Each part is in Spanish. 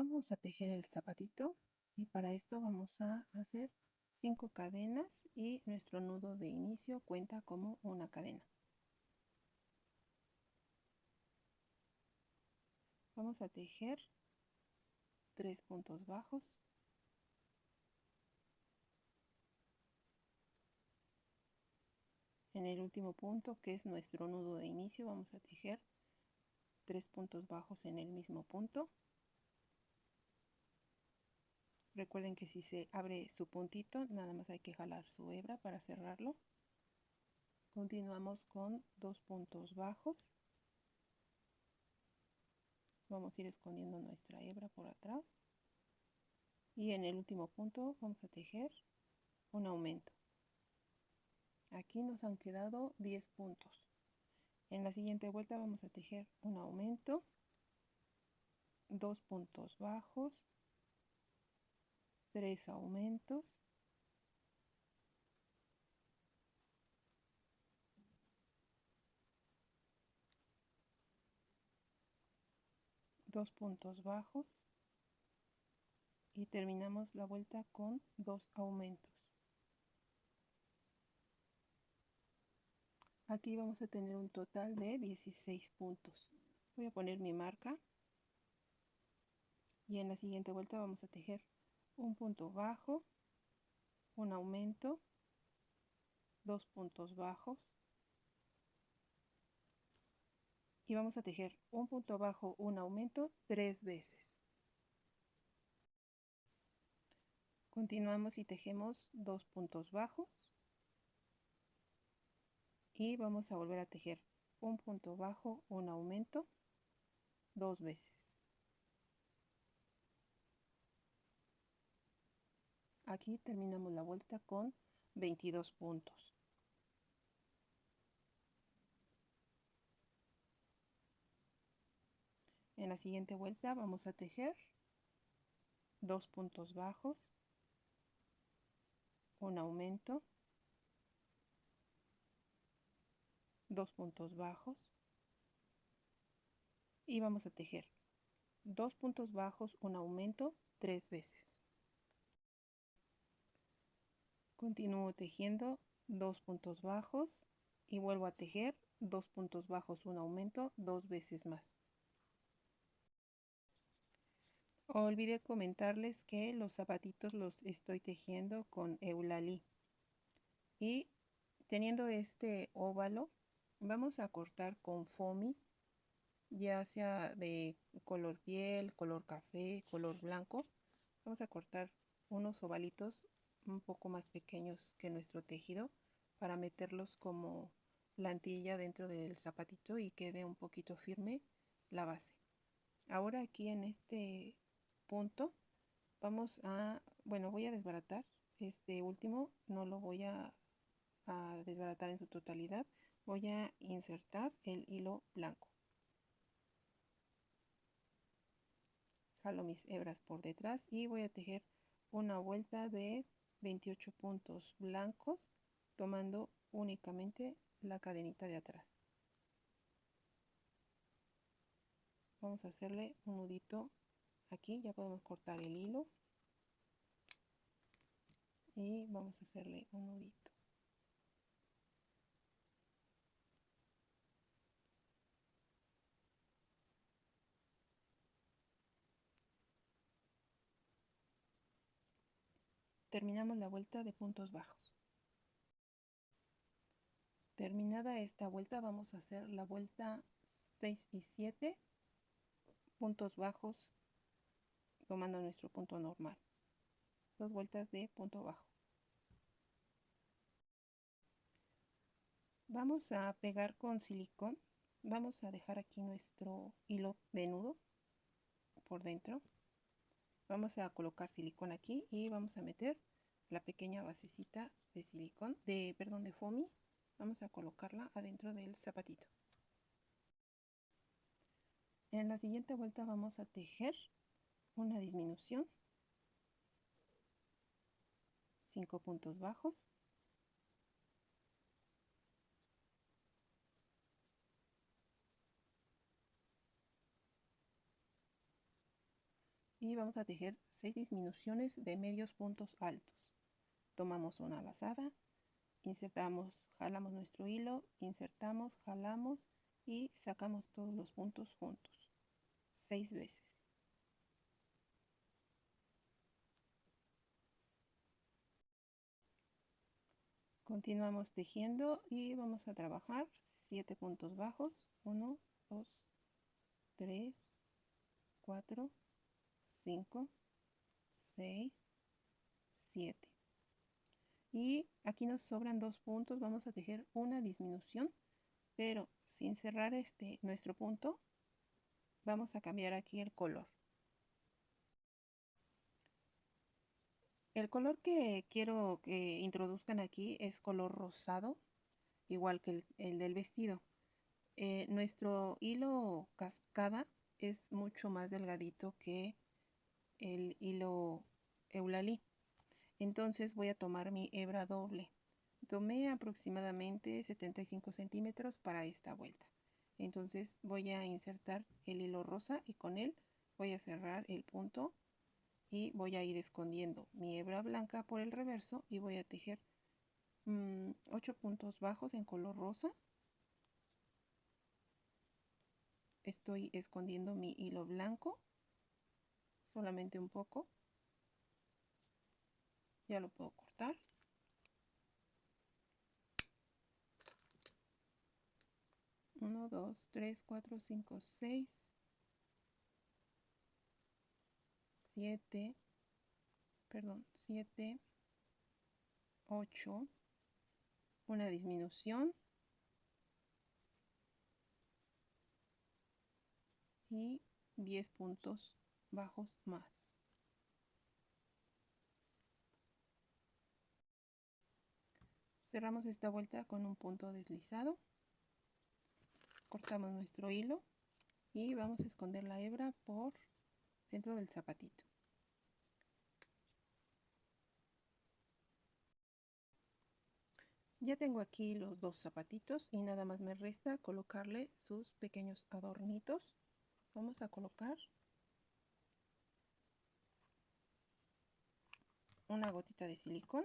Vamos a tejer el zapatito y para esto vamos a hacer 5 cadenas y nuestro nudo de inicio cuenta como una cadena. Vamos a tejer 3 puntos bajos, en el último punto, que es nuestro nudo de inicio, vamos a tejer 3 puntos bajos en el mismo punto. Recuerden que si se abre su puntito, nada más hay que jalar su hebra para cerrarlo. Continuamos con 2 puntos bajos. Vamos a ir escondiendo nuestra hebra por atrás. Y en el último punto vamos a tejer un aumento. Aquí nos han quedado 10 puntos. En la siguiente vuelta vamos a tejer un aumento, 2 puntos bajos, 3 aumentos, dos puntos bajos y terminamos la vuelta con 2 aumentos. Aquí vamos a tener un total de 16 puntos. Voy a poner mi marca y en la siguiente vuelta vamos a tejer un punto bajo, un aumento, 2 puntos bajos y vamos a tejer un punto bajo, un aumento 3 veces. Continuamos y tejemos 2 puntos bajos y vamos a volver a tejer un punto bajo, un aumento 2 veces. Aquí terminamos la vuelta con 22 puntos. En la siguiente vuelta vamos a tejer 2 puntos bajos, un aumento, 2 puntos bajos y vamos a tejer 2 puntos bajos, un aumento 3 veces. Continúo tejiendo 2 puntos bajos y vuelvo a tejer 2 puntos bajos, un aumento 2 veces más. Olvidé comentarles que los zapatitos los estoy tejiendo con Eulalie. Y teniendo este óvalo, vamos a cortar con foamy, ya sea de color piel, color café, color blanco. Vamos a cortar unos ovalitos un poco más pequeños que nuestro tejido para meterlos como plantilla dentro del zapatito y quede un poquito firme la base. Ahora aquí en este punto voy a desbaratar este último, no lo voy a desbaratar en su totalidad. Voy a insertar el hilo blanco. Jalo mis hebras por detrás y voy a tejer una vuelta de 28 puntos blancos, tomando únicamente la cadenita de atrás. Vamos a hacerle un nudito aquí, ya podemos cortar el hilo y vamos a hacerle un nudito. Terminamos la vuelta de puntos bajos. Terminada esta vuelta vamos a hacer la vuelta 6 y 7 puntos bajos tomando nuestro punto normal. 2 vueltas de punto bajo. Vamos a pegar con silicón. Vamos a dejar aquí nuestro hilo de nudo por dentro. Vamos a colocar silicón aquí y vamos a meter la pequeña basecita de silicón, de foamy. Vamos a colocarla adentro del zapatito. En la siguiente vuelta vamos a tejer una disminución, 5 puntos bajos, y vamos a tejer 6 disminuciones de medios puntos altos. Tomamos una lazada, insertamos, jalamos nuestro hilo, insertamos, jalamos y sacamos todos los puntos juntos 6 veces. Continuamos tejiendo y vamos a trabajar 7 puntos bajos. 1, 2, 3, 4, 5, 6, 7. Y aquí nos sobran 2 puntos. Vamos a tejer una disminución, pero sin cerrar nuestro punto, vamos a cambiar aquí el color. El color que quiero que introduzcan aquí es color rosado, igual que el del vestido. Nuestro hilo cascada es mucho más delgadito que el hilo Eulalí. Entonces voy a tomar mi hebra doble. Tomé aproximadamente 75 centímetros para esta vuelta. Entonces voy a insertar el hilo rosa y con él voy a cerrar el punto y voy a ir escondiendo mi hebra blanca por el reverso y voy a tejer 8 puntos bajos en color rosa. Estoy escondiendo mi hilo blanco, solamente un poco. Ya lo puedo cortar. Uno, dos, tres, cuatro, cinco, seis, 7, 8, una disminución y 10 puntos bajos más. Cerramos esta vuelta con un punto deslizado, cortamos nuestro hilo y vamos a esconder la hebra por dentro del zapatito. Ya tengo aquí los dos zapatitos y nada más me resta colocarle sus pequeños adornitos. Vamos a colocar una gotita de silicón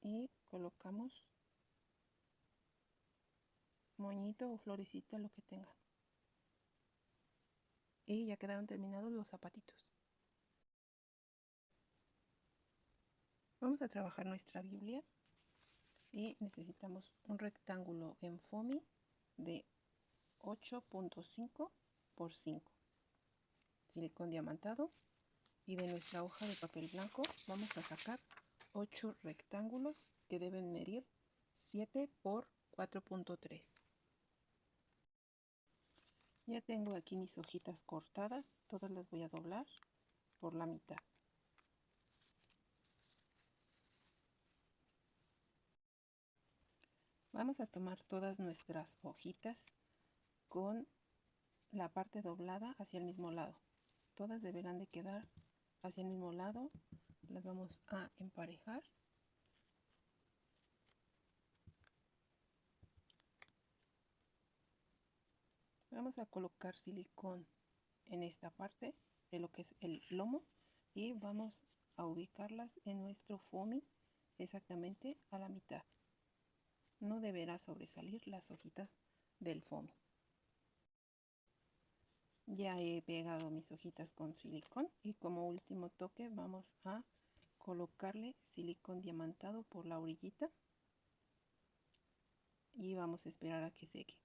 y colocamos moñito o florecita, lo que tengan. Y ya quedaron terminados los zapatitos. Vamos a trabajar nuestra Biblia y necesitamos un rectángulo en foamy de 8.5 por 5, silicón diamantado, y de nuestra hoja de papel blanco vamos a sacar 8 rectángulos que deben medir 7 por 4.3. Ya tengo aquí mis hojitas cortadas, todas las voy a doblar por la mitad. Vamos a tomar todas nuestras hojitas con la parte doblada hacia el mismo lado. Todas deberán de quedar hacia el mismo lado. Las vamos a emparejar. Vamos a colocar silicón en esta parte de lo que es el lomo y vamos a ubicarlas en nuestro foamy exactamente a la mitad. No deberá sobresalir las hojitas del foamy. Ya he pegado mis hojitas con silicón y como último toque vamos a colocarle silicón diamantado por la orillita y vamos a esperar a que seque.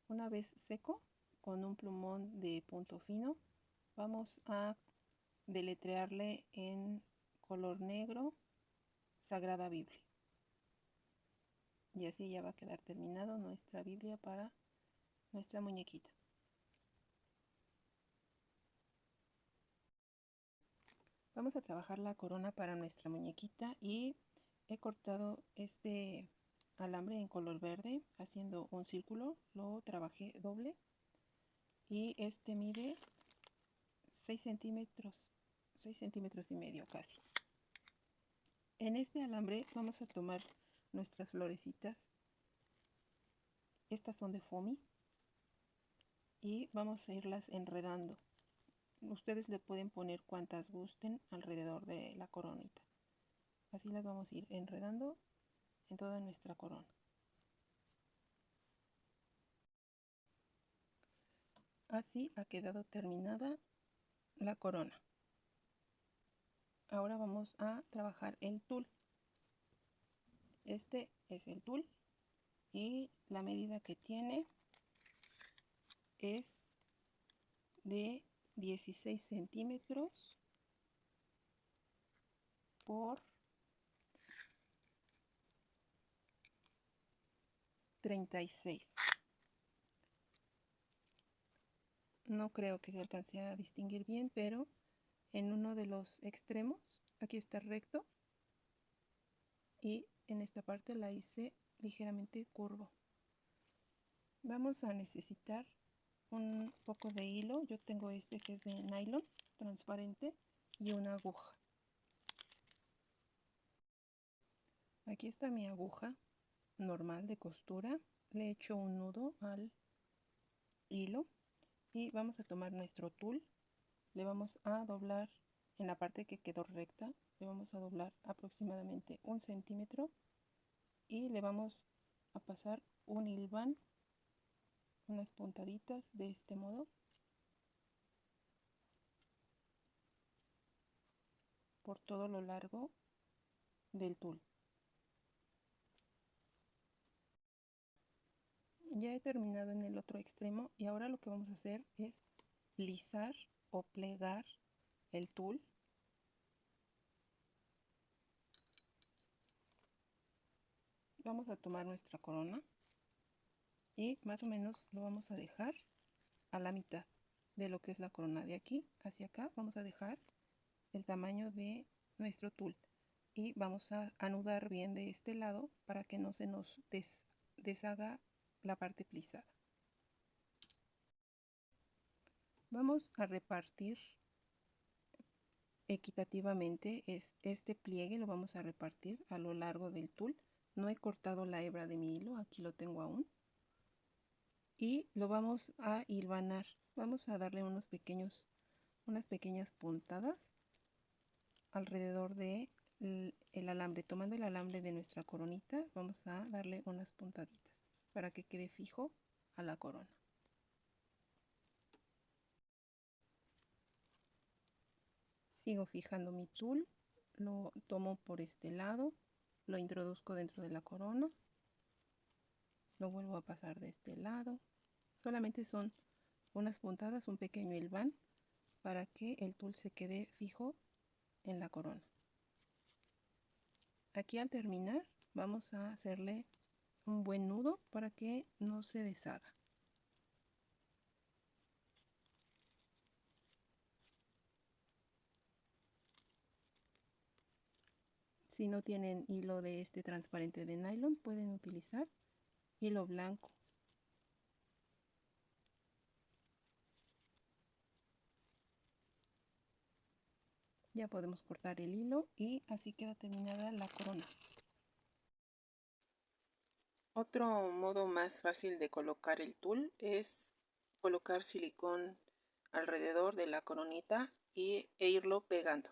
Una vez seco, con un plumón de punto fino vamos a deletrearle en color negro Sagrada Biblia. Y así ya va a quedar terminado nuestra Biblia para nuestra muñequita. Vamos a trabajar la corona para nuestra muñequita y he cortado este alambre en color verde haciendo un círculo, lo trabajé doble y este mide 6 centímetros y medio casi. En este alambre vamos a tomar nuestras florecitas, estas son de foamy y vamos a irlas enredando ustedes le pueden poner cuantas gusten alrededor de la coronita. Así las vamos a ir enredando en toda nuestra corona. Así ha quedado terminada la corona. Ahora vamos a trabajar el tul. Este es el tul y la medida que tiene es de 16 centímetros por 36. No creo que se alcance a distinguir bien, pero en uno de los extremos, aquí está recto y en esta parte la hice ligeramente curvo. Vamos a necesitar un poco de hilo. Yo tengo este que es de nylon transparente y una aguja. Aquí está mi aguja normal de costura. Le he hecho un nudo al hilo y vamos a tomar nuestro tul. Le vamos a doblar en la parte que quedó recta. Le vamos a doblar aproximadamente 1 centímetro y le vamos a pasar un hilván, unas puntaditas de este modo por todo lo largo del tul. Ya he terminado en el otro extremo y ahora lo que vamos a hacer es lisar o plegar el tul. Vamos a tomar nuestra corona y más o menos lo vamos a dejar a la mitad de lo que es la corona. De aquí hacia acá vamos a dejar el tamaño de nuestro tul y vamos a anudar bien de este lado para que no se nos deshaga la parte plisada. Vamos a repartir equitativamente este pliegue, lo vamos a repartir a lo largo del tul. No he cortado la hebra de mi hilo, aquí lo tengo aún. Y lo vamos a hilvanar. Vamos a darle unas pequeñas puntadas alrededor de el alambre. Tomando el alambre de nuestra coronita, vamos a darle unas puntaditas para que quede fijo a la corona. Sigo fijando mi tul, lo tomo por este lado, lo introduzco dentro de la corona, lo vuelvo a pasar de este lado. Solamente son unas puntadas, un pequeño hilván para que el tul se quede fijo en la corona. Aquí al terminar vamos a hacerle un buen nudo para que no se deshaga. Si no tienen hilo de este transparente de nylon, pueden utilizar hilo blanco. Ya podemos cortar el hilo y así queda terminada la corona. Otro modo más fácil de colocar el tul es colocar silicón alrededor de la coronita e irlo pegando.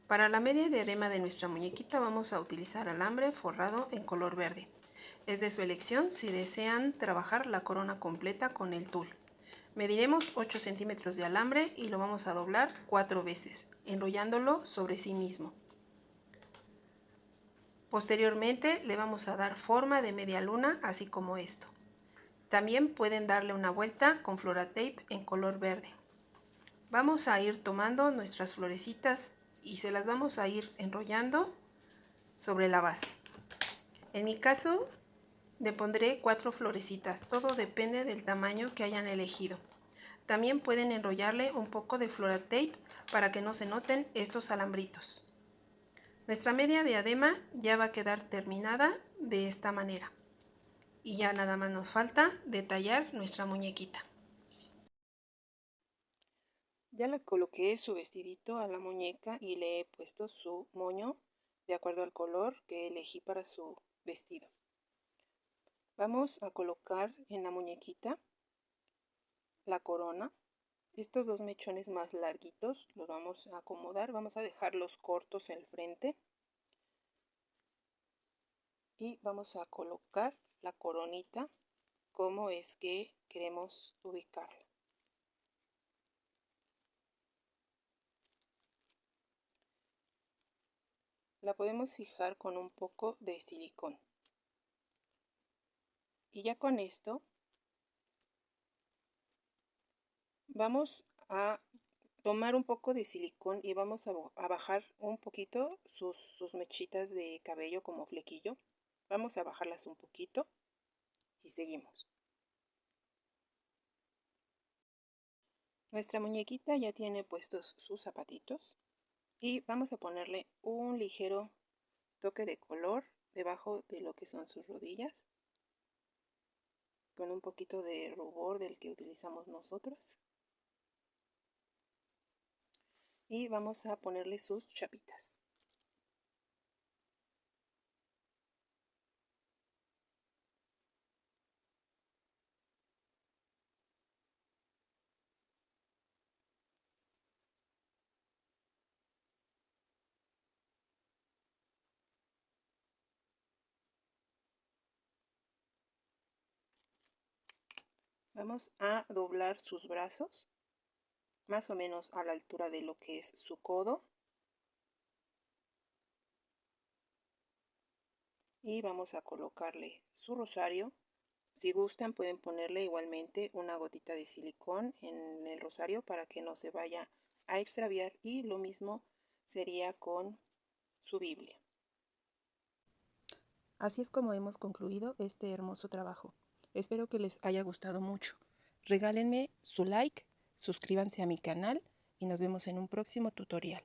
Para la media diadema de nuestra muñequita vamos a utilizar alambre forrado en color verde. Es de su elección si desean trabajar la corona completa con el tul. Mediremos 8 centímetros de alambre y lo vamos a doblar 4 veces, enrollándolo sobre sí mismo. Posteriormente le vamos a dar forma de media luna, así como esto. También pueden darle una vuelta con Floratape en color verde. Vamos a ir tomando nuestras florecitas y se las vamos a ir enrollando sobre la base. En mi caso le pondré 4 florecitas, todo depende del tamaño que hayan elegido. También pueden enrollarle un poco de Floratape para que no se noten estos alambritos. Nuestra media diadema ya va a quedar terminada de esta manera. Y ya nada más nos falta detallar nuestra muñequita. Ya le coloqué su vestidito a la muñeca y le he puesto su moño de acuerdo al color que elegí para su vestido. Vamos a colocar en la muñequita la corona Estos dos mechones más larguitos los vamos a acomodar, vamos a dejarlos cortos en el frente y vamos a colocar la coronita como es que queremos ubicarla. La podemos fijar con un poco de silicón. Y ya con esto vamos a tomar un poco de silicón y vamos a bajar un poquito sus mechitas de cabello como flequillo. Vamos a bajarlas un poquito y seguimos. Nuestra muñequita ya tiene puestos sus zapatitos y vamos a ponerle un ligero toque de color debajo de lo que son sus rodillas con un poquito de rubor del que utilizamos nosotros y vamos a ponerle sus chapitas. Vamos a doblar sus brazos más o menos a la altura de lo que es su codo y vamos a colocarle su rosario. Si gustan pueden ponerle igualmente una gotita de silicón en el rosario para que no se vaya a extraviar y lo mismo sería con su Biblia. Así es como hemos concluido este hermoso trabajo. Espero que les haya gustado mucho. Regálenme su like, suscríbanse a mi canal y nos vemos en un próximo tutorial.